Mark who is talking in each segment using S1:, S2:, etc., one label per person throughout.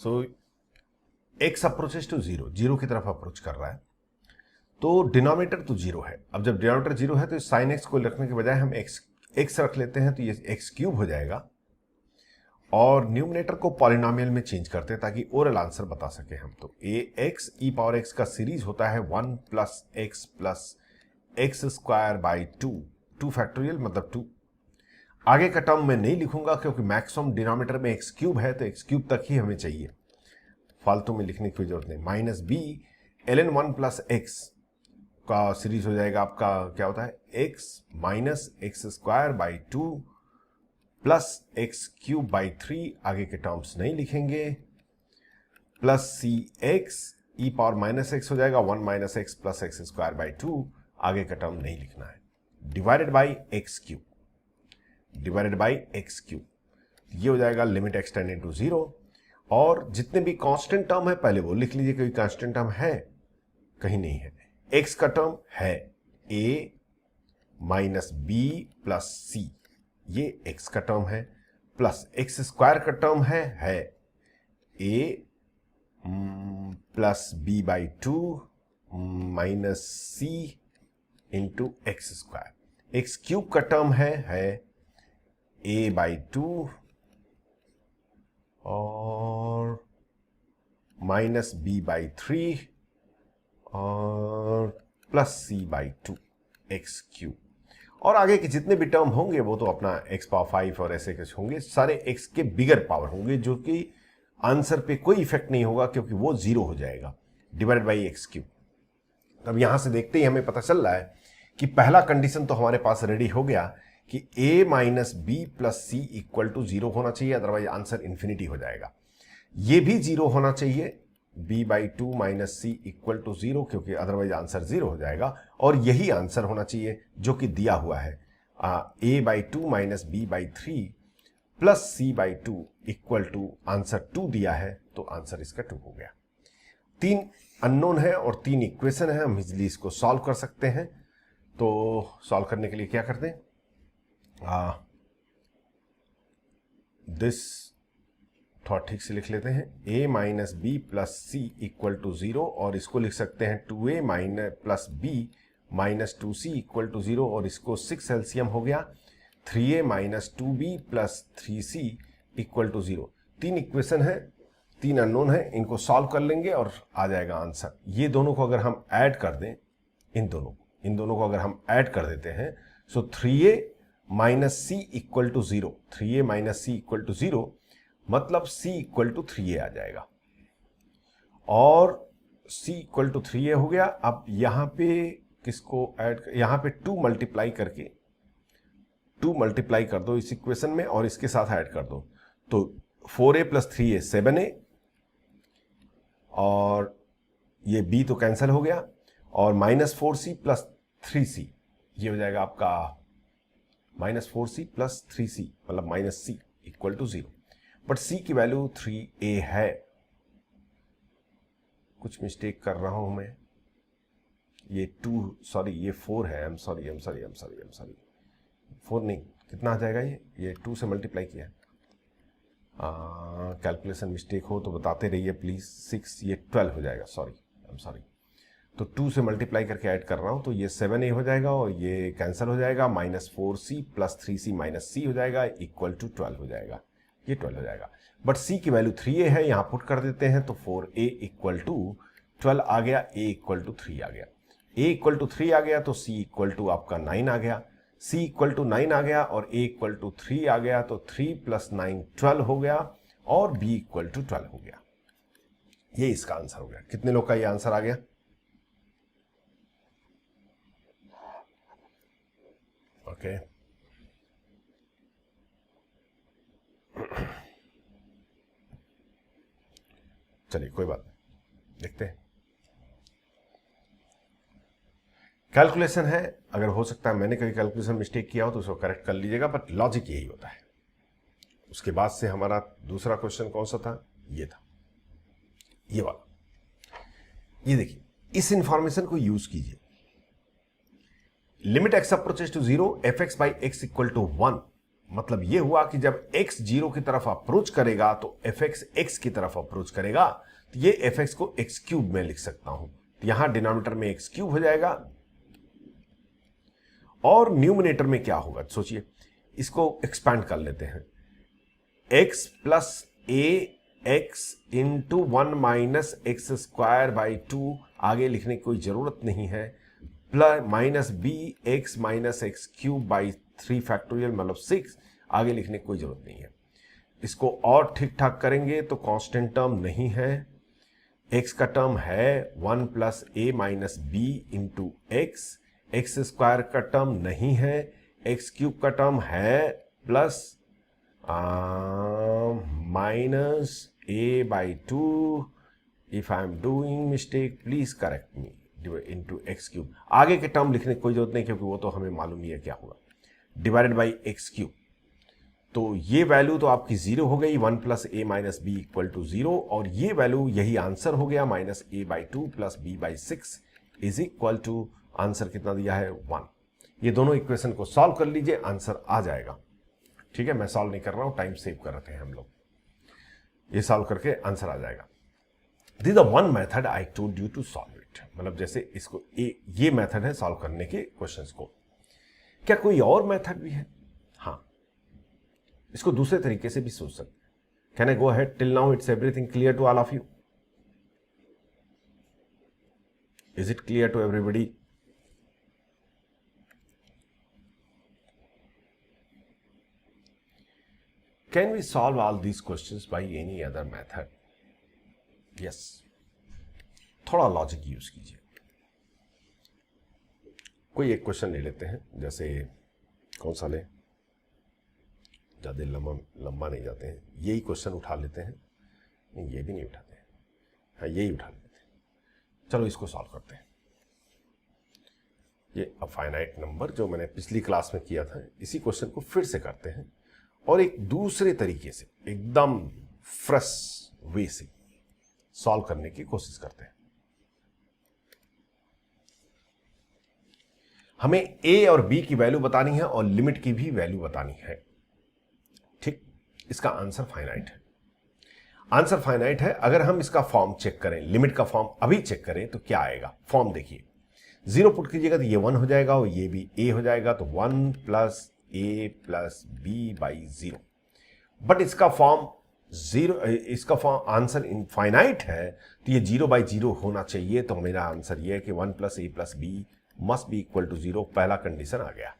S1: So x approaches to zero, zero की तरफ approach कर रहा है, तो डिनोमिनेटर तो जीरो है। अब जब डिनोमिनेटर जीरो है तो साइन एक्स को रखने के बजाय हम एक्स रख लेते हैं, तो ये एक्स क्यूब हो जाएगा। और न्यूमिनेटर को पॉलिनोमियल में चेंज करते हैं ताकि ओरल आंसर बता सके हम। तो ए एक्स ई पावर एक्स का सीरीज होता है 1 plus x square by 2 factorial मतलब 2। आगे का टर्म मैं नहीं लिखूंगा क्योंकि मैक्सिमम डिनोमिनेटर में एक्स क्यूब है, तो एक्स क्यूब तक ही हमें चाहिए, फालतू में लिखने की जरूरत नहीं। Minus b ln 1 plus x का सीरीज हो जाएगा आपका, क्या होता है, x minus x square by 2 plus x cube by 3, आगे के टर्म्स नहीं लिखेंगे, plus c x e power minus x हो जाएगा 1 minus x plus x square by 2, आगे का टर्म नहीं लिखना है, divided by x cube, divided by x cube. ये हो जाएगा limit x tending to zero. और जितने भी कांस्टेंट टर्म है पहले वो लिख लीजिए, कोई कांस्टेंट टर्म है, कहीं नहीं है। एक्स का टर्म है a minus b plus c, ये एक्स का टर्म है, प्लस एक्स स्क्वायर का टर्म है a plus b by 2 minus c into x square. X cube का टर्म है ए बाई 2 और माइनस बी बाई 3 और plus c by 2 x cube. और आगे के जितने भी टर्म होंगे वो तो अपना एक्स पावर 5 और ऐसे कुछ होंगे, सारे एक्स के बिगर पावर होंगे, जो कि आंसर पे कोई इफेक्ट नहीं होगा क्योंकि वो जीरो हो जाएगा, डिवाइडेड बाई एक्स क्यूब। अब यहां से देखते ही हमें पता चल रहा है कि पहला कंडीशन तो हमारे पास रेडी हो गया कि a minus b plus c equal to zero होना चाहिए, अदरवाइज आंसर इंफिनिटी हो जाएगा। ये भी जीरो होना चाहिए, b by 2 minus c equal to zero, क्योंकि अदरवाइज आंसर जीरो हो जाएगा। और यही आंसर होना चाहिए जो कि दिया हुआ है, a by 2 minus b by 3 plus c by 2 equal to answer 2 दिया है, तो आंसर इसका 2 हो गया। 3 अननोन है और 3 इक्वेशन है, हम इजिली इसको सॉल्व कर सकते हैं। तो सॉल्व करने के लिए क्या करते हैं, दिस थोड़ा ठीक से लिख लेते हैं, a minus b plus c equal to zero, और इसको लिख सकते हैं 2a minus plus b minus 2c equal to zero, और इसको 6 एलसीएम हो गया 3a minus 2b plus 3c equal to zero. 3 equation है, 3 अननोन है, इनको सॉल्व कर लेंगे और आ जाएगा आंसर। ये दोनों को अगर हम ऐड कर दें, इन दोनों को अगर हम ऐड कर देते हैं, so 3a minus c equal to zero, 3a minus c equal to zero मतलब c इक्वल टू 3a आ जाएगा, और c इक्वल टू 3a हो गया। अब यहां पे किसको ऐड, यहां पे 2 मल्टीप्लाई कर दो इस इक्वेशन में और इसके साथ ऐड कर दो, तो 4a प्लस 3a 7a, और ये b तो कैंसिल हो गया, और माइनस 4c प्लस 3c, ये हो जाएगा आपका माइनस 4c प्लस 3c मतलब minus c equal to zero. But c की वैल्यू 3a है, कुछ मिस्टेक कर रहा हूं मैं, ये 4 है, आई एम सॉरी 4 नहीं, कितना आ जाएगा ये 2 से मल्टीप्लाई किया, कैलकुलेशन मिस्टेक हो तो बताते रहिए प्लीज। 6 ये 12 हो जाएगा, आई एम सॉरी। तो 2 से मल्टीप्लाई करके ऐड कर रहा हूं, तो ये 7a हो जाएगा और ये कैंसिल हो जाएगा, minus 4c plus 3c minus c हो जाएगा इक्वल टू 12 हो जाएगा, ये 12 हो जाएगा। बट c की वैल्यू 3a है, यहां पुट कर देते हैं, तो 4a इक्वल टू 12 आ गया, a इक्वल टू 3 आ गया, a इक्वल टू 3 आ गया, तो c इक्वल टू आपका 9 आ गया, c इक्वल टू 9 आ गया और a इक्वल टू 3 आ गया, तो 3 प्लस 9 12 हो गया और b इक्वल टू 12 हो गया। ये इसका आंसर हो गया। कितने लोग का ये आंसर आ गया? ओके, चलिए कोई बात नहीं, देखते हैं। कैलकुलेशन है, अगर हो सकता है मैंने कभी कैलकुलेशन मिस्टेक किया हो तो उसको करेक्ट कर लीजिएगा, बट लॉजिक यही होता है। उसके बाद से हमारा दूसरा क्वेश्चन कौन सा था? ये था, ये वाला। ये देखिए, इस इंफॉर्मेशन को यूज कीजिए। Limit x approaches to zero f x by x equal to 1 मतलब ये हुआ कि जब x 0 की तरफ अप्रोच करेगा तो fx x की तरफ अप्रोच करेगा, तो ये fx को x क्यूब में लिख सकता हूं, तो यहां डिनोमिनेटर में x क्यूब हो जाएगा और न्यूमिनेटर में क्या होगा सोचिए, इसको एक्सपैंड कर लेते हैं, x plus a x into 1 minus x square by 2, आगे लिखने की कोई जरूरत नहीं है, plus minus b x minus x cube by 3 factorial मतलब 6, आगे लिखने की कोई जरूरत नहीं है। इसको और ठीक ठाक करेंगे तो कांस्टेंट टर्म नहीं है, x का टर्म है 1 plus a minus b into x, x square का टर्म नहीं है, एक्स क्यूब का टर्म है plus minus a by 2, if I am doing mistake please correct me, into x cube. आगे के टर्म लिखने की कोई जरूरत नहीं क्योंकि वो तो हमें मालूम नहीं है क्या होगा, डिवाइडेड बाई एक्स क्यूब। तो ये वैल्यू तो आपकी 0 हो गई, 1 plus a minus b equal to 0, और ये वैल्यू यही आंसर हो गया, minus a by 2 plus b by 6 is equal to, answer कितना दिया है 1। ये दोनों इक्वेशन को सॉल्व कर लीजिए, आंसर आ जाएगा। ठीक है, मैं सॉल्व नहीं कर रहा हूं, टाइम सेव कर रहे थे हम लोग, ये सॉल्व करके आंसर आ जाएगा। This the one method I told you to solve it, मतलब जैसे इसको ये मेथड है सॉल्व करने के क्वेश्चंस को। क्या कोई और मेथड भी है? हाँ, इसको दूसरे तरीके से भी सोच सकते हैं। Can I go ahead? Till now it's everything clear to all of you? Is it clear to everybody? Can we solve all these questions by any other method? Yes. थोड़ा लॉजिक यूज कीजिए। कोई एक question ले लेते हैं, जैसे कौन सा ले, ज्यादा लंबा नहीं जाते हैं, यही क्वेश्चन उठा लेते हैं, नहीं ये भी नहीं उठाते हैं, हाँ यही उठा लेते हैं। चलो इसको सॉल्व करते हैं। ये अफाइनाइट नंबर जो मैंने पिछली क्लास में किया था, इसी क्वेश्चन को फिर से करते हैं और एक दूसरे तरीके से एकदम फ्रेश वे से सॉल्व करने की कोशिश करते हैं। हमें a और b की वैल्यू बतानी है और लिमिट की भी वैल्यू बतानी है। ठीक, इसका आंसर फाइनाइट है। आंसर फाइनाइट है। अगर हम इसका फॉर्म चेक करें, लिमिट का फॉर्म अभी चेक करें तो क्या आएगा? फॉर्म देखिए, 0 पुट कीजिएगा तो ये 1 हो जाएगा और ये भी a हो जाएगा, तो 1 plus a plus b by 0। But इसका फॉर्म 0, इसका फॉर्म आंसर इनफाइनाइट है, तो ये 0 बाई 0 होना चाहिए। तो मेरा आंसर ये है कि 1 plus a plus b must be equal to 0। पहला कंडीशन आ गया।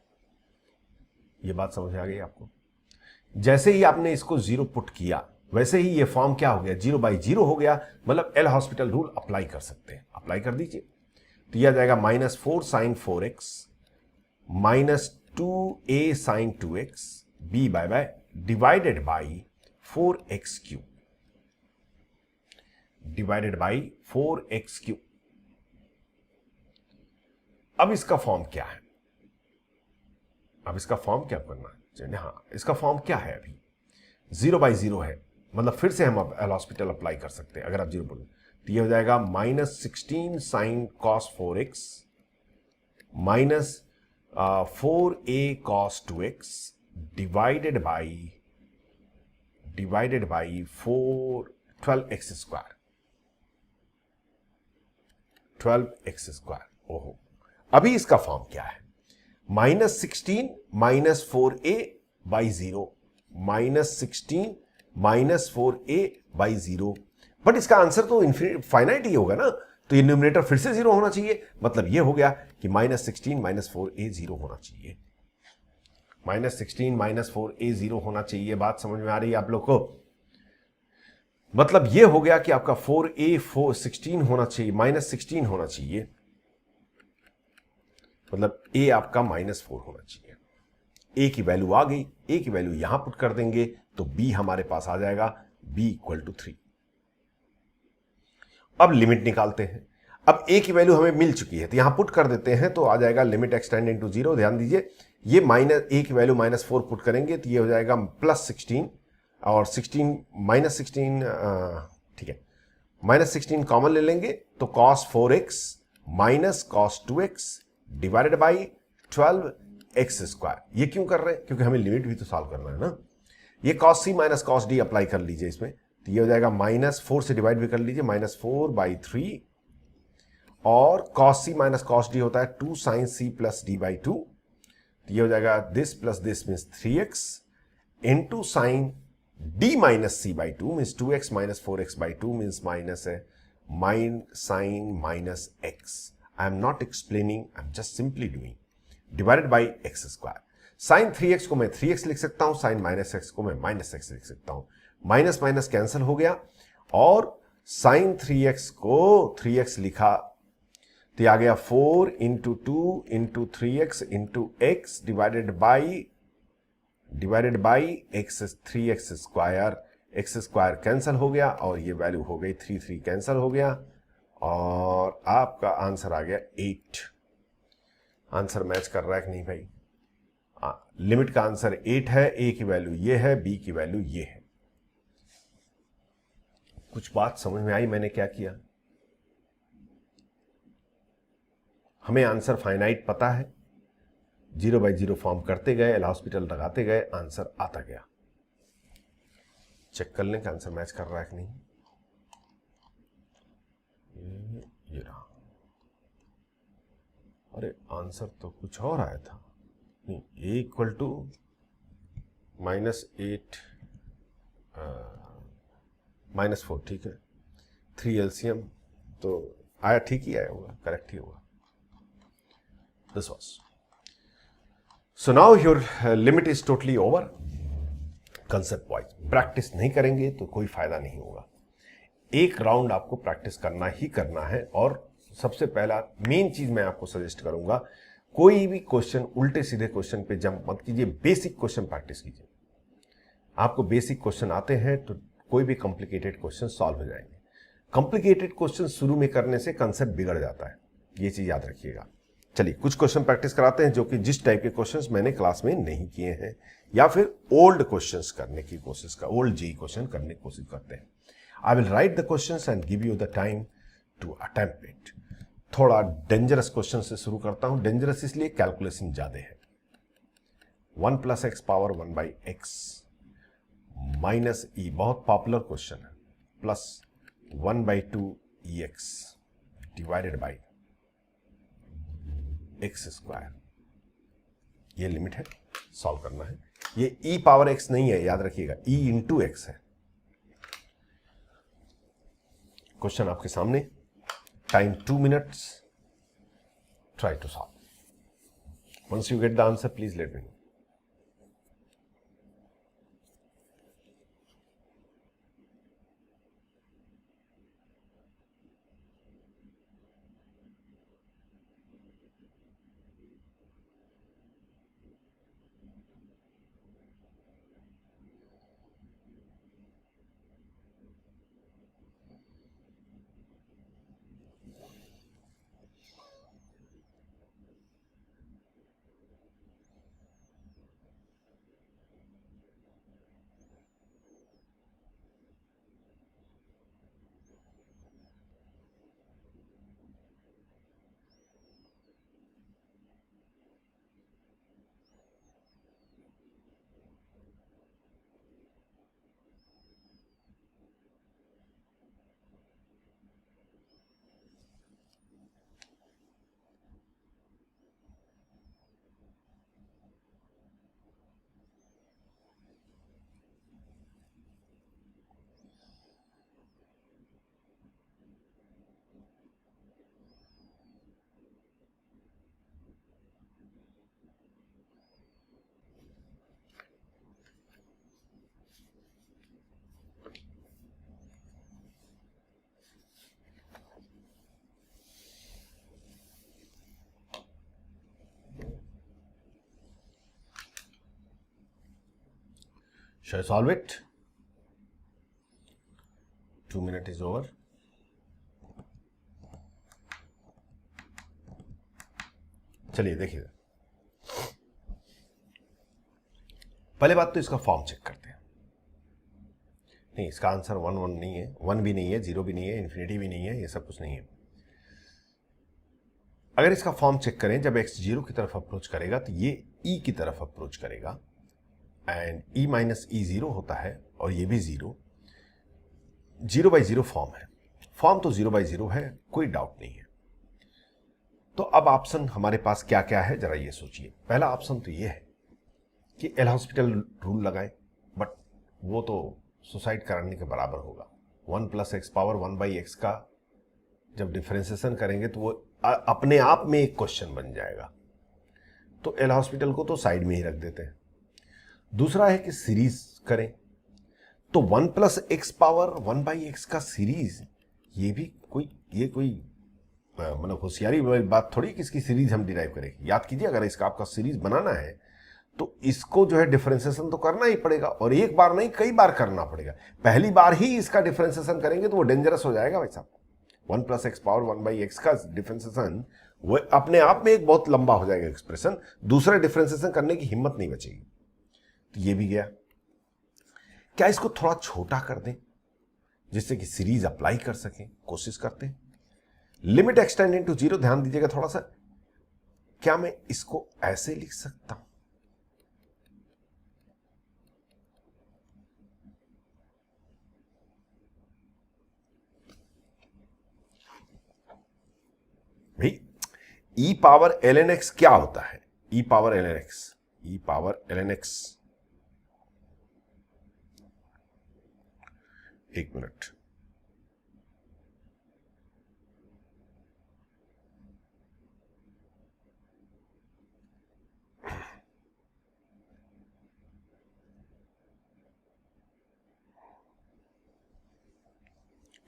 S1: ये बात समझ में आ गई आपको? जैसे ही आपने इसको 0 पुट किया वैसे ही ये फॉर्म क्या हो गया? 0 बाई 0 हो गया, मतलब एल हॉस्पिटल रूल अप्लाई कर सकते हैं। अप्लाई कर दीजिए तो यह आ जाएगा -4 sine 4x minus 2a sine 2x b by divided by 4x क्यूब, डिवाइडेड बाई 4x क्यूब। अब इसका फॉर्म क्या है? अब इसका फॉर्म क्या करना चाहिए? हाँ, इसका फॉर्म क्या है? अभी 0 बाई 0 है, मतलब फिर से हम अब एल हॉस्पिटल अप्लाई कर सकते हैं। अगर आप 0 बोलो तो ये हो जाएगा -16 sine cos 4x minus 4a cos 2x divided by 12x square, 12x square. ओहो, अभी इसका फॉर्म क्या है? -16 minus 4a by 0, -16 minus 4a by 0। But इसका आंसर तो फाइनाइट ही होगा ना, तो ये न्यूमरेटर फिर से 0 होना चाहिए। मतलब ये हो गया कि -16 माइनस 4a 0 होना चाहिए, -16 माइनस 4a 0 होना चाहिए। बात समझ में आ रही है आप लोग को? मतलब ये हो गया कि आपका 4a 16 होना चाहिए, -16 होना चाहिए, मतलब a आपका -4 होना चाहिए। a की वैल्यू आ गई, a की वैल्यू यहां पुट कर देंगे तो b हमारे पास आ जाएगा, b इक्वल टू 3। अब लिमिट निकालते हैं। अब a की वैल्यू हमें मिल चुकी है तो यहां पुट कर देते हैं, तो आ जाएगा लिमिट एक्सटेंडिंग टू 0। ध्यान दीजिए, ये a की वैल्यू -4 पुट करेंगे तो ये हो जाएगा +16 और 16 -16, ठीक है, -16 कॉमन ले लेंगे तो cos 4x minus cos 2x divided by 12 x square. ये क्यों कर रहे हैं? क्योंकि हमें लिमिट भी तो सॉल्व करना है ना। ये cos c minus cos d apply कर लीजिए इसमें, तो ये हो जाएगा -4 से डिवाइड भी कर लीजिए, -4/3, और cos c minus cos d होता है 2 sin c प्लस d/2, तो ये हो जाएगा this plus this means 3x into sine d minus c/2 means 2x minus 4x/2 means minus है sine minus x। I am not explaining, I am just simply doing, divided by x square. Sine 3x को मैं 3x लिख सकता हूं, sign minus x को मैं minus x लिख सकता हूं, माइनस माइनस कैंसिल हो गया, और साइन 3x को 3x लिखा तो आ गया 4 into 2 into 3x into x divided by x 3x square. X square cancel हो गया और ये वैल्यू हो गई 3 कैंसिल हो गया, और आपका आंसर आ गया 8। आंसर मैच कर रहा है कि नहीं भाई? लिमिट का आंसर 8 है, ए की वैल्यू ये है, बी की वैल्यू ये है। कुछ बात समझ में आई मैंने क्या किया? हमें आंसर फाइनाइट पता है, 0/0 फॉर्म करते गए, एल हॉस्पिटल लगाते गए, आंसर आता गया। चेक कर लें कि आंसर मैच कर रहा है कि नहीं। ये रहा। अरे आंसर तो कुछ और आया था, नहीं, ए इक्वल टू -8 -4, ठीक है, 3 एलसीएम, तो आया, ठीक ही आया होगा, करेक्ट ही होगा। This was, so now your limit is totally over. Concept wise practice नहीं करेंगे तो कोई फायदा नहीं होगा। एक राउंड आपको प्रैक्टिस करना ही करना है, और सबसे पहला मेन चीज मैं आपको सजेस्ट करूंगा, कोई भी क्वेश्चन उल्टे सीधे क्वेश्चन पे जंप मत कीजिए, बेसिक क्वेश्चन प्रैक्टिस कीजिए। आपको बेसिक क्वेश्चन आते हैं तो कोई भी कॉम्प्लिकेटेड क्वेश्चन सॉल्व हो जाएंगे। कॉम्प्लिकेटेड क्वेश्चन शुरू में करने से कंसेप्ट बिगड़ जाता है, ये चीज याद रखिएगा। चलिए कुछ क्वेश्चन प्रैक्टिस कराते हैं जो कि जिस टाइप के क्वेश्चंस मैंने क्लास में नहीं किए हैं, या फिर ओल्ड क्वेश्चंस करने की कोशिश कर, ओल्ड जी क्वेश्चन करने की कोशिश करते हैं। I will write the questions and give you the time to attempt it. थोड़ा डेंजरस क्वेश्चन से शुरू करता हूं। डेंजरस इसलिए कैलकुलेशन ज्यादा है। 1 + x पावर 1/x माइनस ई, बहुत पॉपुलर क्वेश्चन है, plus 1/2 EX divided by x square. ये लिमिट है, सॉल्व करना है। ये e पावर x नहीं है, याद रखिएगा, e इंटू एक्स है। क्वेश्चन आपके सामने, time 2 minutes, try to solve. Once you get the answer please let me know. Shall I solve it? 2 minutes is over. चलिए देखिए, पहले बात तो इसका फॉर्म चेक करते हैं। नहीं, इसका आंसर 1 नहीं है, 1 भी नहीं है, 0 भी नहीं है, इन्फिनिटी भी नहीं है, ये सब कुछ नहीं है। अगर इसका फॉर्म चेक करें, जब x 0 की तरफ अप्रोच करेगा तो ये e की तरफ अप्रोच करेगा एंड e माइनस ई 0 होता है और ये भी 0 बाई 0 फॉर्म है। फॉर्म तो 0 बाई 0 है, कोई डाउट नहीं है। तो अब ऑप्शन हमारे पास क्या क्या है जरा ये सोचिए। पहला ऑप्शन तो ये है कि एल हॉस्पिटल रूल लगाए, बट वो तो सुसाइड कराने के बराबर होगा। 1 plus x power 1 by x का जब डिफरेंशिएशन करेंगे तो वो अपने आप में एक क्वेश्चन बन जाएगा। तो एल हॉस्पिटल को तो साइड में ही रख देते हैं। दूसरा है कि सीरीज करें, तो 1 plus x power 1 by x का सीरीज, ये कोई मतलब होशियारी वाली बात थोड़ी कि इसकी सीरीज हम डिराइव करेंगे। याद कीजिए, अगर इसका आपका सीरीज बनाना है तो इसको जो है डिफरेंशिएशन तो करना ही पड़ेगा, और एक बार नहीं कई बार करना पड़ेगा। पहली बार ही इसका डिफरेंशिएशन करेंगे तो वो डेंजरस हो जाएगा भाई साहब। 1 plus x power 1 by x का डिफरेंशिएशन वो अपने आप में एक बहुत लंबा हो जाएगा एक्सप्रेशन, दूसरे डिफरेंशिएशन करने की हिम्मत नहीं बचेगी। तो ये भी गया। क्या इसको थोड़ा छोटा कर दें जिससे कि सीरीज अप्लाई कर सकें? कोशिश करते हैं। लिमिट एक्सटेंडिंग टू 0, ध्यान दीजिएगा थोड़ा सा। क्या मैं इसको ऐसे लिख सकता हूं? भाई e पावर ln x क्या होता है? e power ln x, e power ln x, एक minute,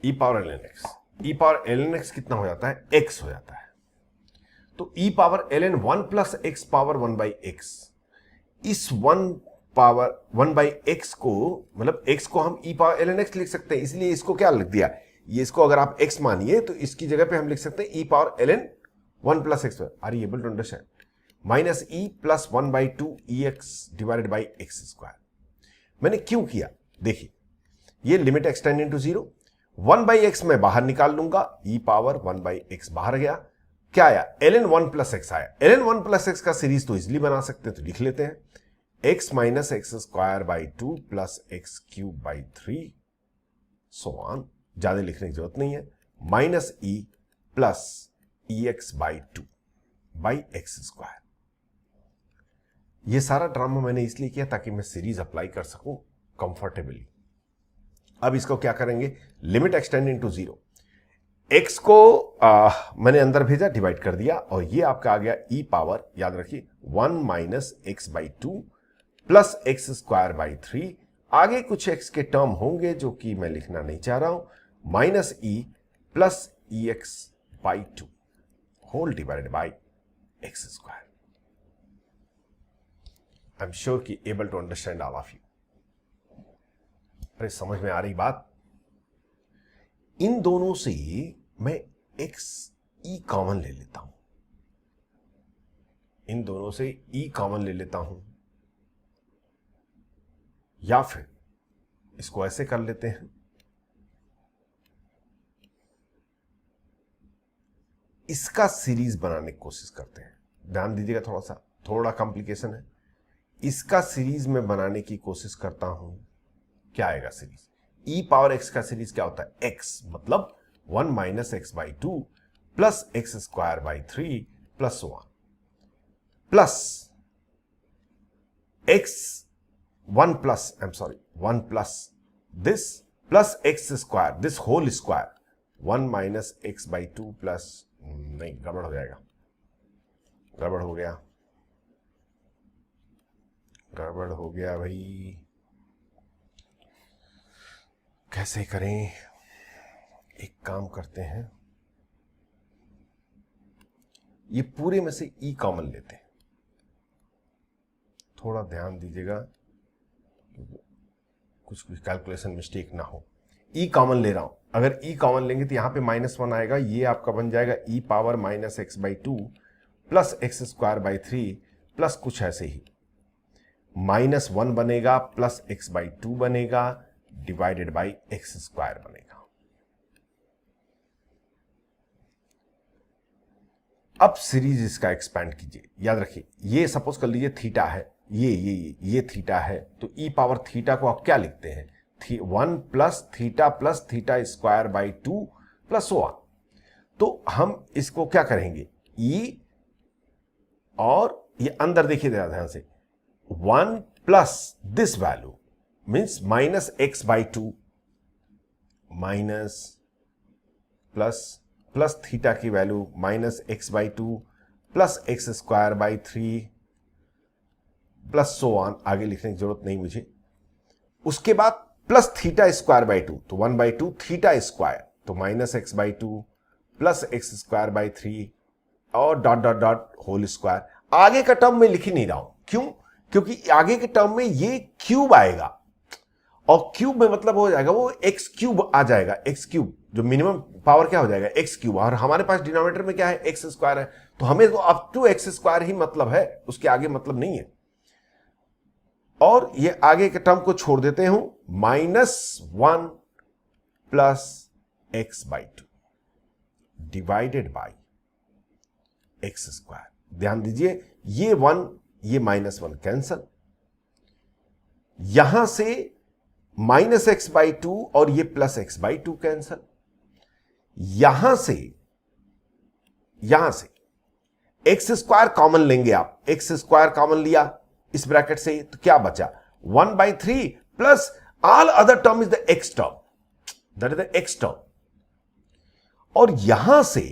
S1: e power ln x, e power ln x कितना हो जाता है? x हो जाता है। तो e power ln 1 plus x power 1 by x, इस 1 पावर 1 बाई एक्स को, मतलब x को हम e पावर ln x लिख सकते हैं, इसलिए इसको क्या लिख दिया? ये इसको अगर आप x मानिए तो इसकी जगह पे हम लिख सकते हैं e power ln 1 plus x. Are you able to understand? Minus e plus 1 by 2 ex divided by x square. मैंने क्यों किया? देखिए, ये limit extending to 0, 1 by x मैं बाहर निकाल लूंगा, e पावर 1 बाई एक्स बाहर गया, क्या आया? ln 1 प्लस एक्स आया। ln 1 प्लस एक्स का सीरीज तो इजिली बना सकते हैं, तो लिख लेते हैं x minus x square by 2 plus x cube by 3 so on. ज्यादा लिखने की जरूरत नहीं है। Minus e plus e x by 2 by x square. यह सारा ड्रामा मैंने इसलिए किया ताकि मैं सीरीज अप्लाई कर सकूं कंफर्टेबली। अब इसको क्या करेंगे? लिमिट एक्सटेंडिंग टू 0, x को मैंने अंदर भेजा, डिवाइड कर दिया, और ये आपका आ गया e पावर, याद रखिए, 1 minus x by 2 plus x square by 3। आगे कुछ x के टर्म होंगे जो कि मैं लिखना नहीं चाह रहा हूं, minus e plus e x by 2 whole divided by x square. I am sure कि able to understand all of you. अरे समझ में आ रही बात? इन दोनों से मैं x e कॉमन ले लेता हूं, इन दोनों से e कॉमन ले लेता हूं, या फिर इसको ऐसे कर लेते हैं, इसका सीरीज बनाने की कोशिश करते हैं। ध्यान दीजिएगा, थोड़ा कॉम्प्लिकेशन है। इसका सीरीज में बनाने की कोशिश करता हूं, क्या आएगा सीरीज? e पावर x का सीरीज क्या होता है? x मतलब 1 minus x by 2 plus x square by 3 plus 1 plus x 1 plus, I am sorry, 1 plus this plus x square, this whole square, 1 minus x by 2 plus, नहीं गड़बड़ हो जाएगा, गड़बड़ हो गया, गड़बड़ हो गया भाई, कैसे करें? एक काम करते हैं, ये पूरे में से e कॉमन लेते हैं। थोड़ा ध्यान दीजिएगा, कुछ कैलकुलेशन मिस्टेक ना हो। e कॉमन ले रहा हूं, अगर e कॉमन लेंगे तो यहां पे -1 आएगा, ये आपका बन जाएगा e power minus x by 2 plus x square by 3 plus कुछ ऐसे ही, -1 बनेगा प्लस एक्स बाई 2 बनेगा डिवाइडेड बाई एक्स स्क्वायर बनेगा। अब सीरीज इसका एक्सपैंड कीजिए, याद रखिए ये सपोज कर लीजिए थीटा है, ये थीटा है, तो ई पावर थीटा को आप क्या लिखते हैं, 1 plus theta square by 2 plus 1। तो हम इसको क्या करेंगे, ई और ये अंदर देखिए ध्यान से, 1 plus this value means minus x by 2 minus plus theta की value minus x by 2 plus x square by 3 plus so on, आगे लिखने की जरूरत नहीं मुझे। उसके बाद प्लस थीटा स्क्वायर बाई 2, तो 1/2 थीटा स्क्वायर, तो minus x by 2 plus x square by 3 और dot dot dot whole square. आगे का टर्म मैं लिख ही नहीं रहा हूं, क्यों, क्योंकि आगे के टर्म में ये क्यूब आएगा और क्यूब में मतलब हो जाएगा वो एक्स क्यूब आ जाएगा, एक्स क्यूब जो मिनिमम पावर क्या हो जाएगा एक्स क्यूब, और हमारे पास डिनोमिनेटर में क्या है एक्स स्क्वायर है, तो हमें तो अप टू एक्स स्क्वायर ही मतलब है, उसके आगे मतलब नहीं है। और ये आगे के टर्म को छोड़ देते हूं, -1 plus x by 2 divided by x square. ध्यान दीजिए ये 1 ये -1 कैंसल, यहां से माइनस एक्स बाई 2 और ये प्लस एक्स बाई 2 कैंसल, यहां से एक्स स्क्वायर कॉमन लेंगे आप, एक्स स्क्वायर कॉमन लिया इस ब्रैकेट से, तो क्या बचा 1/3 plus all other term is the x term, that is the x term. और यहां से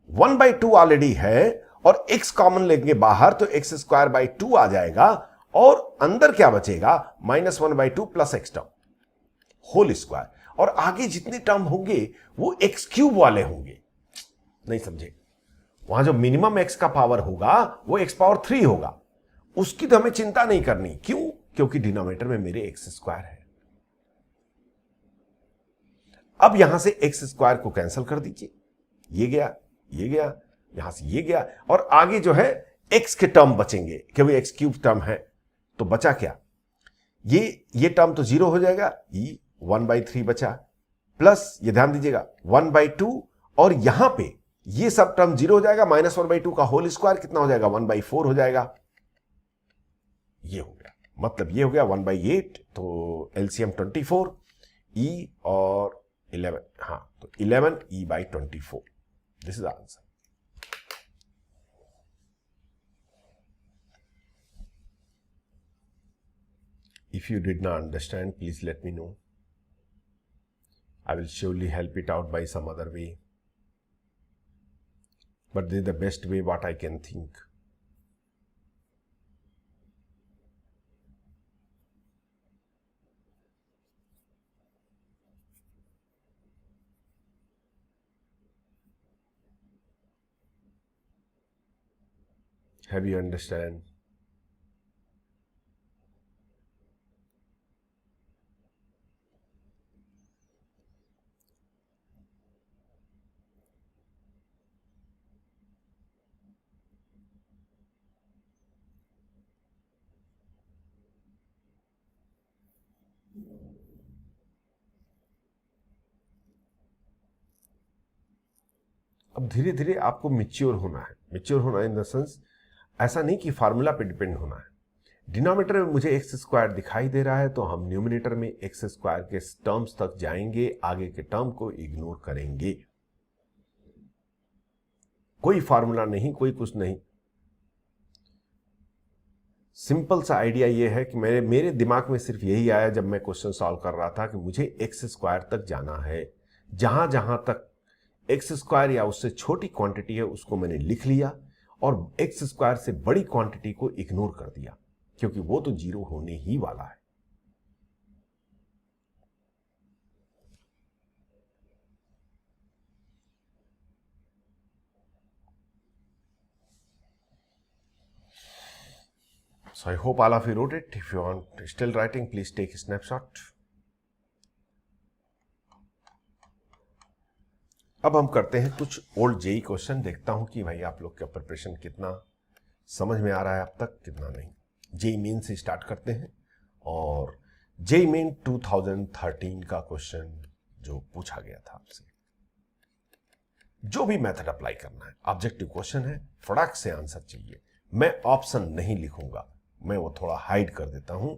S1: 1/2 ऑलरेडी है और x कॉमन लेंगे बाहर, तो एक्स स्क्वायर बाई 2 आ जाएगा और अंदर क्या बचेगा -1/2 plus x term whole square, और आगे जितने टर्म होंगे वो एक्स क्यूब वाले होंगे। नहीं समझे, वहां जो मिनिमम एक्स का पावर होगा वो एक्स पावर 3 होगा, उसकी तो हमें चिंता नहीं करनी, क्यों, क्योंकि डिनोमिनेटर में मेरे एक्स स्क्वायर है। अब यहां से एक्स स्क्वायर को कैंसिल कर दीजिए, ये गया यहां से ये गया, और आगे जो है एक्स के टर्म बचेंगे क्योंकि एक्स क्यूब टर्म है, तो बचा क्या, ये टर्म तो 0 हो जाएगा, ये 1/3 बचा, प्लस ये ध्यान दीजिएगा 1/2, और यहां पे ये सब टर्म 0 हो जाएगा, -1/2 का होल स्क्वायर कितना हो जाएगा 1/4 हो जाएगा, ये हो गया, मतलब ये हो गया 1/8, तो एलसीएम 24, ई और 11, हाँ तो 11 e by 24, this is answer. If you did not understand, please let me know. I will surely help it out by some other way. But this is the best way what I can think. Have you understand? अब धीरे धीरे आपको mature होना है, mature होना in the sense ऐसा नहीं कि फार्मूला पे डिपेंड होना है। डिनोमिनेटर में मुझे एक्स स्क्वायर दिखाई दे रहा है, तो हम न्यूमिनेटर में एक्स स्क्वायर के टर्म्स तक जाएंगे, आगे के टर्म को इग्नोर करेंगे। कोई फार्मूला नहीं, कोई कुछ नहीं, सिंपल सा आइडिया ये है कि मेरे दिमाग में सिर्फ यही आया जब मैं क्वेश्चन सॉल्व कर रहा था कि मुझे एक्स स्क्वायर तक जाना है, जहां जहां तक एक्स स्क्वायर या उससे छोटी क्वांटिटी है उसको मैंने लिख लिया, और एक्स स्क्वायर से बड़ी क्वांटिटी को इग्नोर कर दिया, क्योंकि वो तो 0 होने ही वाला है। So I hope all of you wrote it. If you want still writing, please take a snapshot. अब हम करते हैं कुछ ओल्ड जेई क्वेश्चन, देखता हूं कि भाई आप लोग का प्रिपरेशन कितना समझ में आ रहा है अब तक, कितना नहीं। जेई मेन से स्टार्ट करते हैं, और जेई मेन 2013 का क्वेश्चन जो पूछा गया था आपसे। जो भी मेथड अप्लाई करना है, ऑब्जेक्टिव क्वेश्चन है, फटाक से आंसर चाहिए। मैं ऑप्शन नहीं लिखूंगा, मैं वो थोड़ा हाइड कर देता हूं।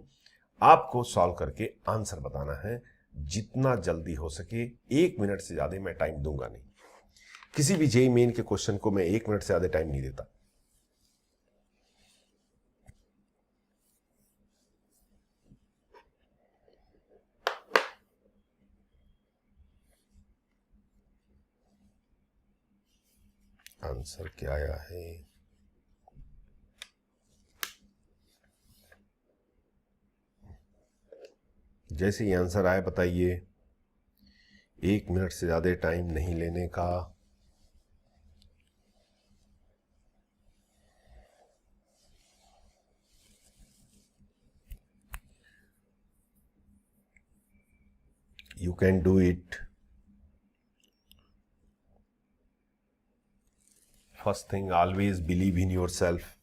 S1: आपको सॉल्व करके आंसर बताना है, जितना जल्दी हो सके। 1 मिनट से ज्यादा मैं टाइम दूंगा नहीं। किसी भी जेईई मेन के क्वेश्चन को मैं 1 मिनट से ज्यादा टाइम नहीं देता। आंसर क्या आया है? जैसे ही आंसर आए बताइए। 1 मिनट से ज्यादा टाइम नहीं लेने का। You can do it. First thing, always believe in yourself.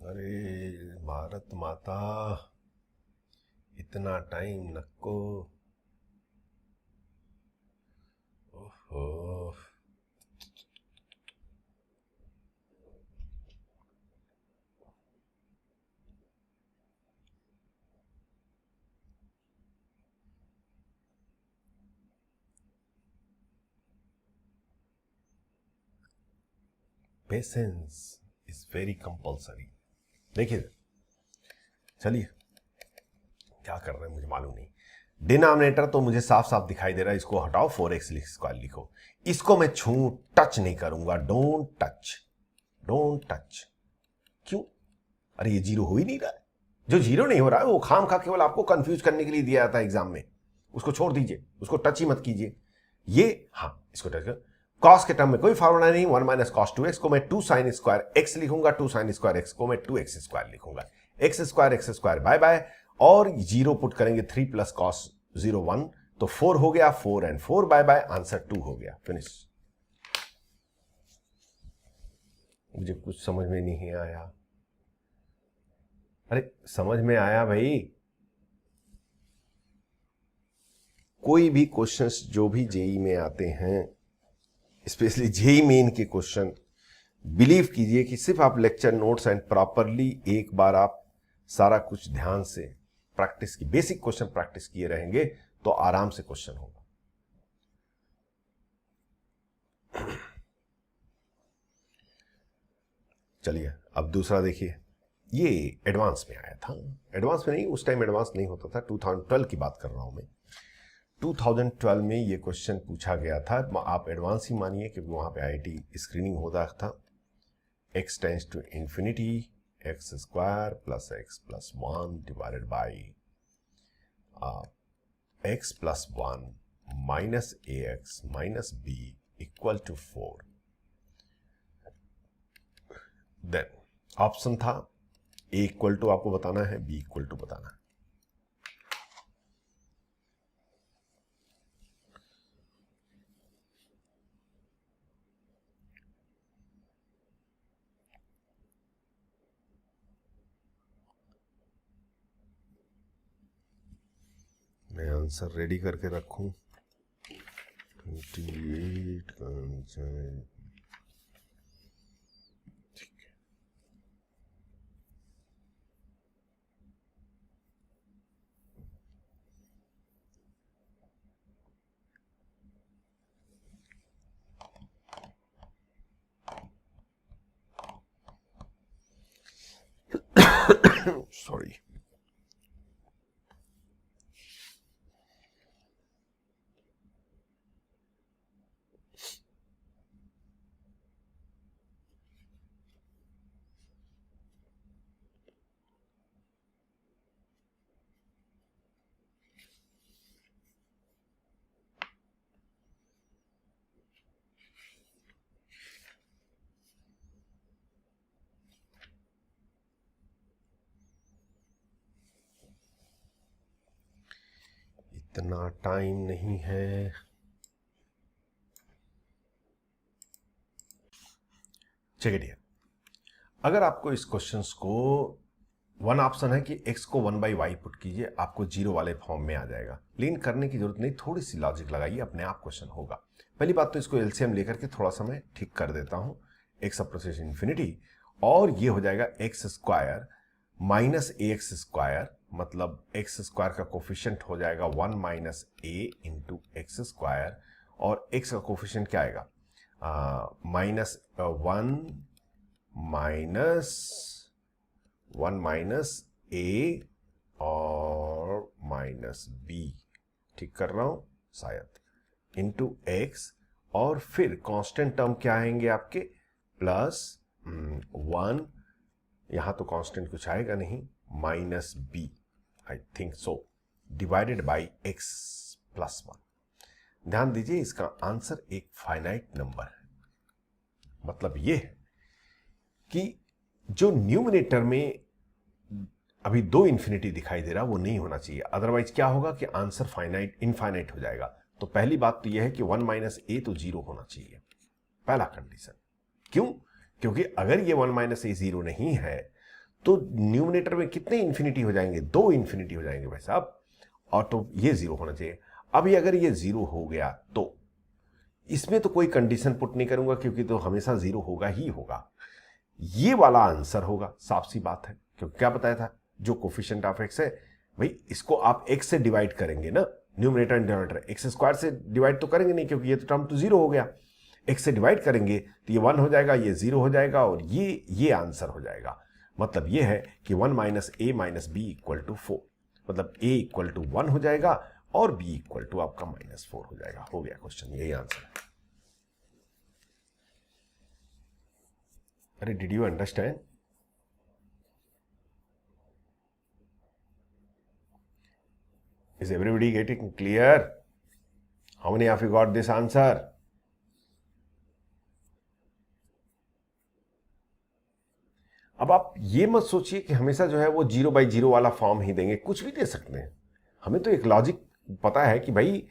S1: अरे भारत माता, इतना टाइम नको। ओहो, पेशेंस इज वेरी कंपल्सरी। देखिए, चलिए क्या कर रहे हैं मुझे मालूम नहीं। डिनोमिनेटर तो मुझे साफ साफ दिखाई दे रहा है, इसको हटाओ, 4x स्क्वायर लिखो। इसको मैं छू टच नहीं करूंगा। Don't touch, don't touch. क्यों? अरे ये जीरो हो ही नहीं रहा है। जो जीरो नहीं हो रहा है वो खाम खा केवल आपको कंफ्यूज करने के लिए दिया जाता है एग्जाम में। उसको छोड़ दीजिए, उसको टच ही मत कीजिए। ये, हाँ, इसको टच कर। कॉस के टर्म में कोई फॉर्मूला नहीं। 1 माइनस कॉस 2x को मैं 2 साइन स्क्वायर एक्स लिखूंगा। 2 साइन स्क्वायर एक्स को मैं 2x स्क्वायर लिखूंगा। एक्स स्क्वायर बाय बाय, और जीरो पुट करेंगे। 3 प्लस कॉस 0 1, तो 4 हो गया। 4 एंड 4 बाय बाय, आंसर 2 हो गया। फिनिश। मुझे कुछ समझ में नहीं आया। अरे समझ में आया भाई। कोई भी क्वेश्चंस जो भी जेई में आते हैं, स्पेशली जेई मेन के क्वेश्चन, बिलीव कीजिए कि सिर्फ आप लेक्चर नोट्स एंड प्रॉपरली एक बार आप सारा कुछ ध्यान से प्रैक्टिस की, बेसिक क्वेश्चन प्रैक्टिस किए रहेंगे तो आराम से क्वेश्चन होगा। चलिए अब दूसरा देखिए। ये एडवांस में आया था। एडवांस में नहीं, उस टाइम एडवांस नहीं होता था। 2012 की बात कर रहा हूं मैं। 2012 में ये क्वेश्चन पूछा गया था। आप एडवांस ही मानिए क्योंकि वहां पे आईआईटी स्क्रीनिंग होता था। x tends to infinity, x square plus x plus 1 divided by x plus 1 minus a x minus b equal to 4। Then option था ए इक्वल टू आपको बताना है, बी इक्वल टू बताना है। मैं आंसर रेडी करके रखूं। 28 का आंसर सॉरी। इतना टाइम नहीं है। चलिए डियर, अगर आपको इस क्वेश्चंस को वन ऑप्शन है कि x को 1/y पुट कीजिए, आपको जीरो वाले फॉर्म में आ जाएगा, लेकिन करने की जरूरत नहीं, थोड़ी सी लॉजिक लगाइए, अपने आप क्वेश्चन होगा। पहली बात तो इसको एलसीएम लेकर के थोड़ा सा मैं ठीक कर देता हूं, x अप्रोचेस इन्फिनिटी, और ये हो जाएगा x square minus ax square, मतलब x स्क्वायर का कोफिशिएंट हो जाएगा 1 minus a into x square, और x का कोफिशिएंट क्या आएगा, माइनस 1 माइनस ए और माइनस बी, ठीक कर रहा हूं शायद, इंटू एक्स, और फिर कांस्टेंट टर्म क्या आएंगे आपके, प्लस 1, यहां तो कांस्टेंट कुछ आएगा नहीं, minus b, I think so, divided by x plus 1। ध्यान दीजिए, इसका आंसर एक फाइनाइट नंबर है, मतलब ये है कि जो न्यूमिनेटर में अभी 2 इंफिनिटी दिखाई दे रहा वो नहीं होना चाहिए, अदरवाइज क्या होगा कि आंसर फाइनाइट इनफाइनाइट हो जाएगा। तो पहली बात तो यह है कि 1 माइनस ए तो 0 होना चाहिए, पहला कंडीशन। क्यों? क्योंकि अगर ये 1 माइनस ए 0 नहीं है तो न्यूमिनेटर में कितने इंफिनिटी हो जाएंगे, 2 इंफिनिटी हो जाएंगे भाई साहब, और तो ये 0 होना चाहिए। अभी अगर ये 0 हो गया तो इसमें तो कोई कंडीशन पुट नहीं करूंगा, क्योंकि तो हमेशा 0 होगा ही होगा, ये वाला आंसर होगा, साफ सी बात है। क्योंकि क्या बताया था, जो कोफिशिएंट ऑफ एक्स है भाई, इसको आप एक्स से डिवाइड करेंगे ना, numerator and denominator, x square से डिवाइड तो करेंगे नहीं, क्योंकि ये तो टर्म तो 0 हो गया, एक्स से डिवाइड करेंगे तो ये 1 हो जाएगा, ये 0 हो जाएगा, और ये आंसर हो जाएगा। मतलब ये है कि 1 minus a minus b equal to 4, मतलब ए इक्वल टू 1 हो जाएगा और बी इक्वल टू आपका -4 हो जाएगा। हो गया क्वेश्चन, यही आंसर है। अरे did you understand? Is everybody getting clear? How many of you got this answer? अब आप ये मत सोचिए कि हमेशा जो है वो 0/0 वाला फॉर्म ही देंगे, कुछ भी दे सकते हैं। हमें तो एक लॉजिक पता है कि भाई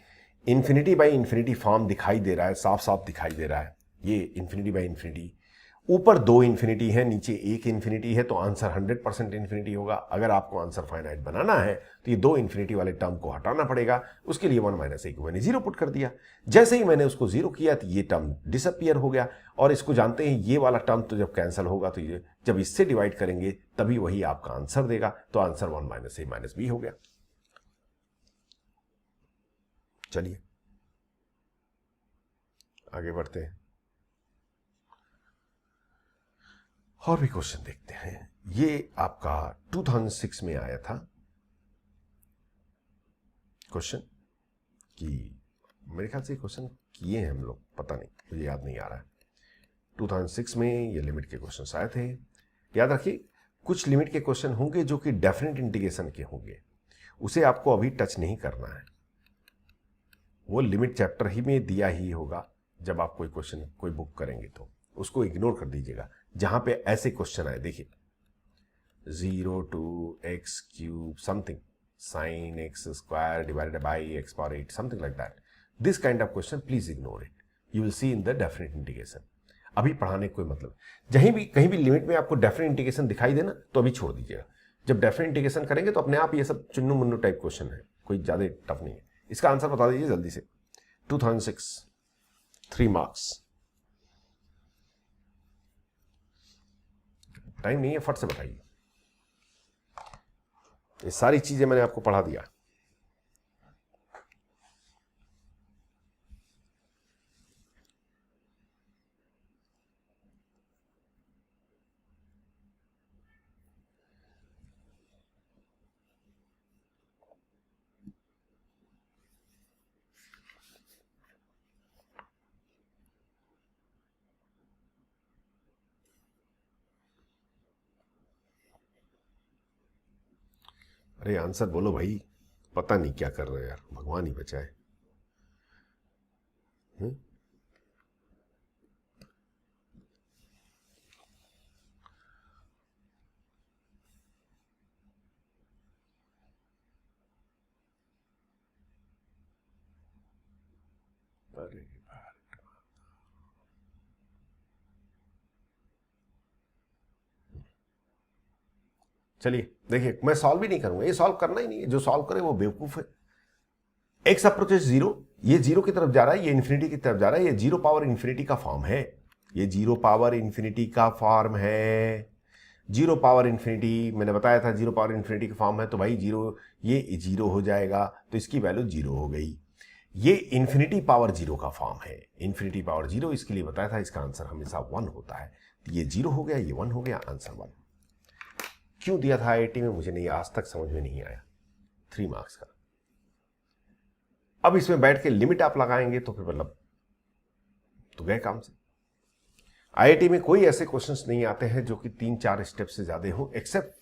S1: इन्फिनिटी बाई इन्फिनिटी फॉर्म दिखाई दे रहा है, साफ साफ दिखाई दे रहा है, ये इन्फिनिटी बाई इन्फिनिटी, ऊपर 2 इन्फिनिटी है, नीचे 1 इन्फिनिटी है, तो आंसर 100% इन्फिनिटी होगा। अगर आपको आंसर फाइनाइट बनाना है तो ये 2 इन्फिनिटी वाले टर्म को हटाना पड़ेगा, उसके लिए 1 माइनस ए को मैंने 0 पुट कर दिया। जैसे ही मैंने उसको 0 किया तो ये टर्म डिसअपियर हो गया, और इसको जानते हैं ये वाला टर्म तो जब कैंसिल होगा तो ये जब इससे डिवाइड करेंगे तभी वही आपका आंसर देगा, तो answer 1 minus a minus B हो गया। चलिए आगे बढ़ते हैं और भी क्वेश्चन देखते हैं। ये आपका 2006 में आया था क्वेश्चन, कि मेरे ख्याल से क्वेश्चन किए हैं हम लोग, पता नहीं, मुझे याद नहीं आ रहा है। 2006 में ये लिमिट के क्वेश्चन आए थे। याद रखिए, कुछ लिमिट के क्वेश्चन होंगे जो कि डेफिनेट इंटीग्रेशन के होंगे, उसे आपको अभी टच नहीं करना है, वो लिमिट चैप्टर ही में दिया ही होगा। जब आप कोई क्वेश्चन कोई बुक करेंगे तो उसको इग्नोर कर दीजिएगा, जहां पे ऐसे क्वेश्चन आए। देखिए 0 to x cube something sin x square divided by x power 8, something like that, this kind of question please ignore it, you will see in the definite integration। अभी पढ़ाने कोई मतलब, जहीं भी कहीं भी लिमिट में आपको डेफिनेट इंटीग्रेशन दिखाई देना तो अभी छोड़ दीजिएगा। जब डेफिनेट इंटीग्रेशन करेंगे तो अपने आप ये सब चुन्नू मुन्नू टाइप क्वेश्चन है, कोई ज्यादा टफ नहीं है। इसका आंसर बता दीजिए जल्दी से। 2006 3 मार्क्स, टाइम नहीं है, फट से बताइए। ये सारी चीजें मैंने आपको पढ़ा दिया। अरे आंसर बोलो भाई, पता नहीं क्या कर रहे हो यार, भगवान ही बचाए। चलिए देखिए, मैं सॉल्व भी नहीं करूंगा, ये सॉल्व करना ही नहीं है, जो सॉल्व करे वो बेवकूफ है। एक्स अप्रोचेस जीरो, ये जीरो की तरफ जा रहा है, ये इन्फिनिटी की तरफ जा रहा है, ये जीरो पावर इन्फिनिटी का फॉर्म है, ये जीरो पावर इन्फिनिटी का फॉर्म है। जीरो पावर इन्फिनिटी मैंने बताया था, जीरो पावर इन्फिनिटी का फॉर्म है, तो भाई जीरो, ये जीरो हो जाएगा, तो इसकी वैल्यू जीरो हो गई। ये इन्फिनिटी पावर जीरो का फॉर्म है, इन्फिनिटी पावर जीरो, इसके लिए बताया था इसका आंसर हमेशा वन होता है। तो ये जीरो हो गया, ये वन हो गया, आंसर वन। क्यों दिया था IIT में मुझे नहीं, आज तक समझ में नहीं आया। 3 मार्क्स का। अब इसमें बैठ के लिमिट आप लगाएंगे तो फिर मतलब तो गए काम से। IIT में कोई ऐसे क्वेश्चंस नहीं आते हैं जो कि 3-4 स्टेप से ज्यादा हो, एक्सेप्ट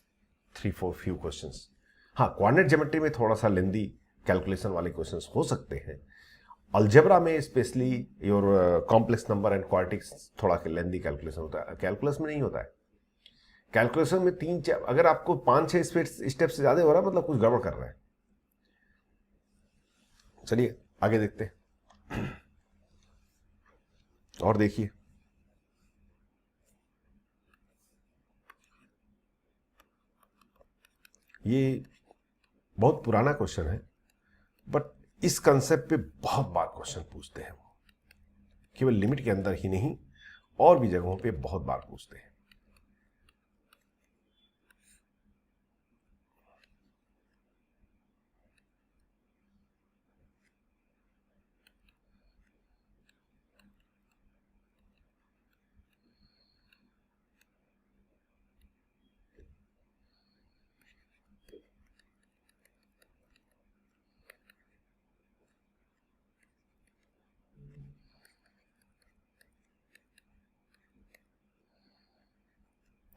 S1: 3-4 फ्यू क्वेश्चंस। हाँ, कोऑर्डिनेट ज्योमेट्री में थोड़ा सा लेंदी कैलकुलेशन वाले क्वेश्चंस हो सकते हैं। अलजेब्रा में specially your complex number and quadratics थोड़ा लेंदी कैलकुलेशन होता है, कैलकुलस में नहीं होता है। कैलकुलेशन में 3-4, अगर आपको 5-6 स्टेप से ज्यादा हो रहा है मतलब कुछ गड़बड़ कर रहा है। चलिए आगे देखते हैं और देखिए, ये बहुत पुराना क्वेश्चन है, बट इस कंसेप्ट पे बहुत बार क्वेश्चन पूछते हैं वो, केवल लिमिट के अंदर ही नहीं और भी जगहों पे बहुत बार पूछते हैं।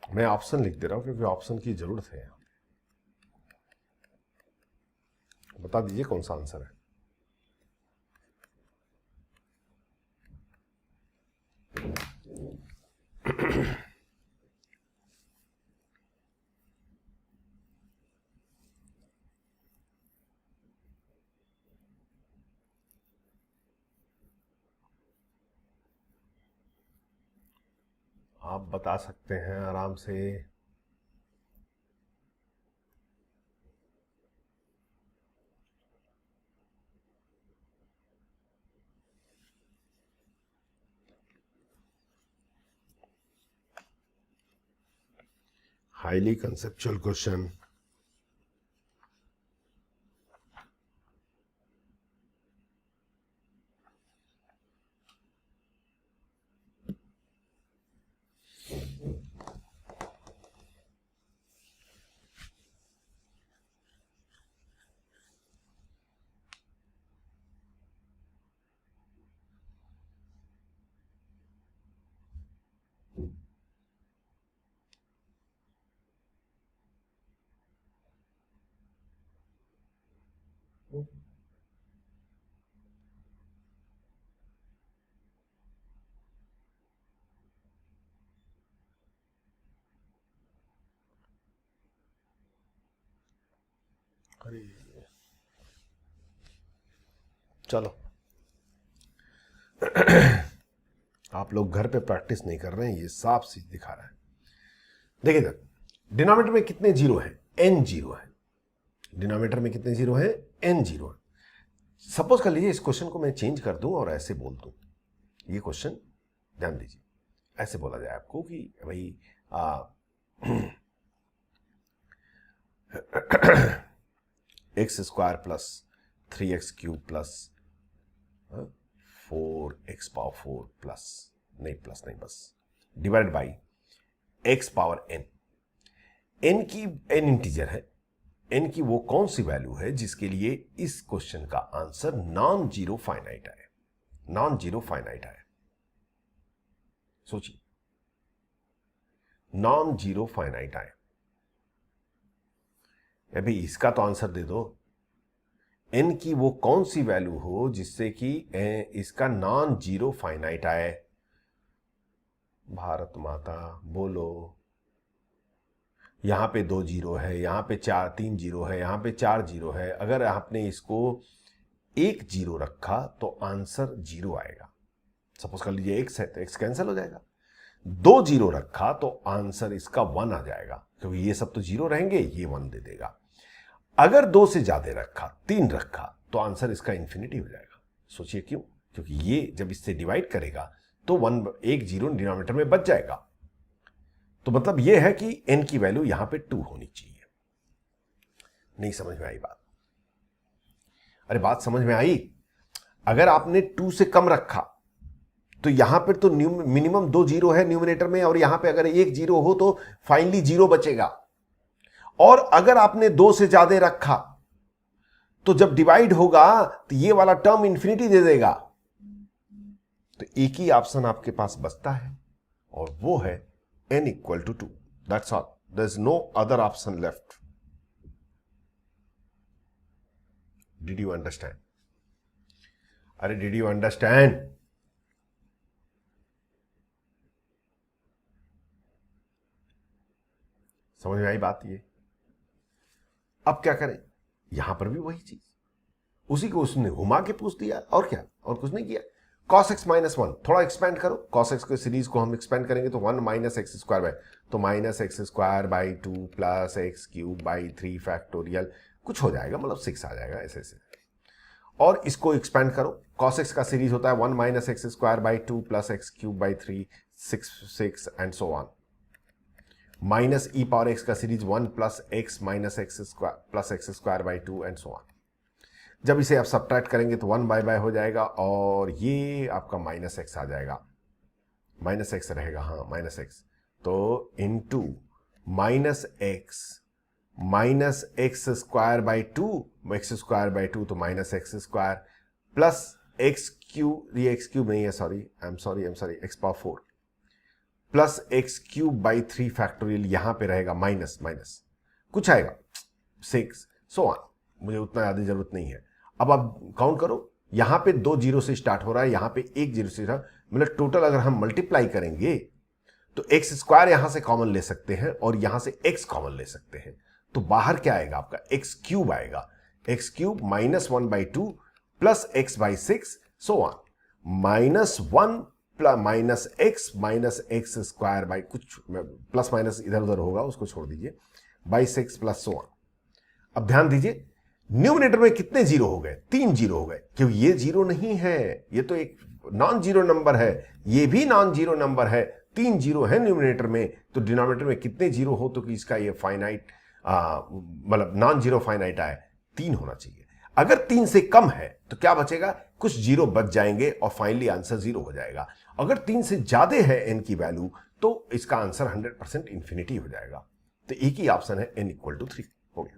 S1: मैं ऑप्शन लिख दे रहा हूं क्योंकि ऑप्शन की जरूरत है। बता दीजिए कौन सा आंसर है। आप बता सकते हैं आराम से। Highly conceptual question. अरे चलो आप लोग घर पे प्रैक्टिस नहीं कर रहे हैं, ये साफ सीध दिखा रहा है। देखिए सर, डिनोमिनेटर में कितने जीरो हैं? n जीरो है। डिनोमिनेटर में कितने जीरो हैं? n जीरो है। सपोज कर लीजिए इस क्वेश्चन को मैं चेंज कर दूं और ऐसे बोल दूं, ये क्वेश्चन ध्यान दीजिए, ऐसे बोला जाए आपको कि भाई x square plus 3x cube plus 4x power 4 plus नहीं बस divide by x power n। n की n इंटीजर है, n की वो कौन सी वैल्यू है जिसके लिए इस क्वेश्चन का आंसर नॉन जीरो फाइनाइट आए? नॉन जीरो फाइनाइट आए, सोचिए, नॉन जीरो फाइनाइट आए। अभी इसका तो आंसर दे दो, n की वो कौन सी वैल्यू हो जिससे कि इसका नॉन जीरो फाइनाइट आए? भारत माता बोलो। यहां पे 2 जीरो है, यहां पे 3 जीरो है, यहां पे 4 जीरो है। अगर आपने इसको एक जीरो रखा तो आंसर जीरो आएगा। सपोज कर लीजिए एक्स है तो एक्स कैंसिल हो जाएगा। दो जीरो रखा तो आंसर इसका वन आ जाएगा, क्योंकि ये सब तो जीरो रहेंगे, ये वन दे देगा। अगर दो से ज्यादा रखा, तीन रखा, तो आंसर इसका इंफिनिटी हो जाएगा। सोचिए क्यों? क्योंकि ये जब इससे डिवाइड करेगा तो वन, एक जीरो डिनोमिनेटर में बच जाएगा। तो मतलब ये है कि n की वैल्यू यहां पे 2 होनी चाहिए। नहीं समझ में आई बात? अरे बात समझ में आई? अगर आपने 2 से कम रखा तो यहां पर तो मिनिमम 2 जीरो है न्यूमिनेटर में, और यहां पे अगर एक जीरो हो तो फाइनली जीरो बचेगा। और अगर आपने 2 से ज्यादा रखा तो जब डिवाइड होगा तो ये वाला टर्म इंफिनिटी दे देगा। तो एक ही ऑप्शन आपके पास बचता है, और वो है n equal to 2। That's all, there is no other option left. Did you understand? अरे डिड यू अंडरस्टैंड? समझ में आई बात? ये अब क्या करें? यहां पर भी वही चीज, उसी को उसने घुमा के पूछ दिया, और क्या, और कुछ नहीं किया। cos x माइनस वन, थोड़ा एक्सपेंड करो, cos x के सीरीज को हम एक्सपेंड करेंगे तो 1 माइनस एक्स स्क्वायर बाय, तो minus x square by 2 plus x cube by 3 factorial कुछ हो जाएगा, मतलब 6 आ जाएगा ऐसे ऐसे। और इसको एक्सपेंड करो, cos x का सीरीज होता है 1 minus x square by 2 plus x cube by 3 6 and so on. Minus e power x का series 1 plus x minus x square plus x square by 2 and so on. जब इसे आप subtract करेंगे तो 1 bye हो जाएगा, और ये आपका माइनस एक्स आ जाएगा, माइनस एक्स रहेगा, हाँ माइनस एक्स। तो into minus x square by 2, x square by 2 तो minus x square plus x cube, ये एक्स क्यूब नहीं है, sorry I am sorry x power 4 plus x cube by 3 factorial, यहां पे रहेगा माइनस माइनस कुछ आएगा 6 सो ऑन। मुझे उतना ज्यादा जरूरत नहीं है। अब आप काउंट करो, यहां पे 2 जीरो से स्टार्ट हो रहा है, यहां पे 1 जीरो से स्टार्ट, मतलब टोटल अगर हम मल्टीप्लाई करेंगे तो एक्स स्क्वायर यहां से कॉमन ले सकते हैं और यहां से एक्स कॉमन ले सकते हैं। तो बाहर क्या आएगा आपका? एक्स क्यूब आएगा, x cube minus 1/2 plus x by 6 so on, minus 1 minus x square by कुछ प्लस माइनस इधर उधर होगा, उसको छोड़ दीजिए, बाई 6 प्लस सो ऑन। अब ध्यान दीजिए, न्यूमिनेटर में कितने जीरो हो गए? 3 जीरो हो गए, क्योंकि ये जीरो नहीं है, ये तो एक नॉन जीरो नंबर है, ये भी नॉन जीरो नंबर है। 3 जीरो है न्यूमिनेटर में, तो डिनोमिनेटर में कितने जीरो हो तो कि इसका ये फाइनाइट मतलब नॉन जीरो फाइनाइट आए? 3 होना चाहिए। अगर 3 से कम है तो क्या बचेगा? कुछ जीरो बच जाएंगे और फाइनली आंसर 0 हो जाएगा। अगर 3 से ज्यादा है n की वैल्यू तो इसका आंसर 100% इंफिनिटी हो जाएगा। तो एक ही ऑप्शन है n इक्वल टू 3 हो गया।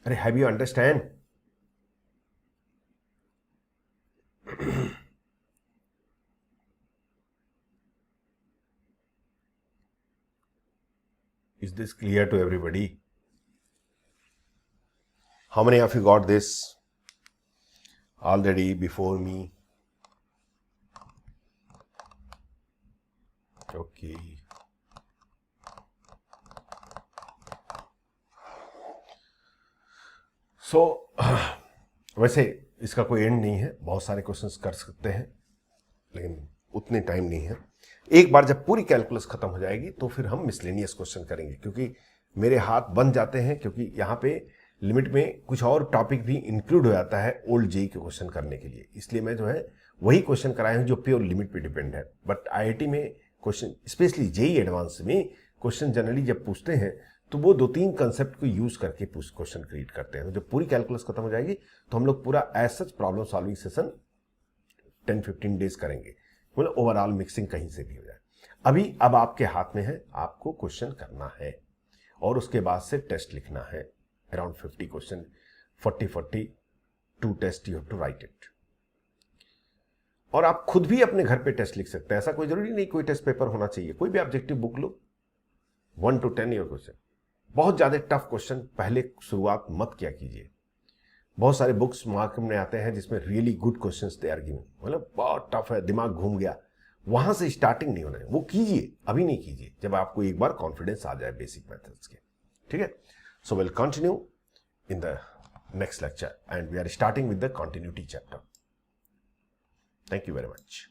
S1: अरे have you understand? Is this clear to everybody? How many of you got this already before me? Okay. So, वैसे इसका कोई एंड नहीं है, बहुत सारे क्वेश्चंस कर सकते हैं, लेकिन उतने टाइम नहीं है। एक बार जब पूरी कैलकुलस खत्म हो जाएगी तो फिर हम मिसलेनियस क्वेश्चन करेंगे, क्योंकि मेरे हाथ बन जाते हैं, क्योंकि यहाँ पे लिमिट में कुछ और टॉपिक भी इंक्लूड हो जाता है ओल्ड जेई के क्वेश्चन करने के लिए। इसलिए मैं जो है वही क्वेश्चन कराए हैं जो प्योर लिमिट पे डिपेंड है। बट आईआईटी में क्वेश्चन, स्पेशली जेई एडवांस में क्वेश्चन जनरली जब पूछते हैं तो वो 2-3 कंसेप्ट को यूज करके क्वेश्चन क्रिएट करते हैं। तो जब पूरी कैलकुलस खत्म हो जाएगी तो हम लोग पूरा as such problem solving session 10-15 days करेंगे, मतलब ओवरऑल मिक्सिंग कहीं से भी हो जाए। अब आपके हाथ में है, आपको क्वेश्चन करना है और उसके बाद से टेस्ट लिखना है। Around 50 question, 40 2 test you have to write it. और आप खुद भी अपने घर पे टेस्ट लिख सकते हैं, ऐसा कोई जरूरी नहीं कोई टेस्ट पेपर होना चाहिए। कोई भी objective book low, 1 to 10 your question. बहुत ज्यादा टफ क्वेश्चन पहले शुरुआत मत किया कीजिए। बहुत सारे बुक्स मार्केट में आते हैं जिसमें really good questions they are given, मतलब बहुत टफ है, दिमाग घूम गया, वहां से स्टार्टिंग नहीं होना है। वो कीजिए, अभी नहीं कीजिए, जब आपको एक बार कॉन्फिडेंस आ जाए बेसिक मेथड्स के। ठीक है, So we'll continue in the next lecture, and we are starting with the continuity chapter. Thank you very much.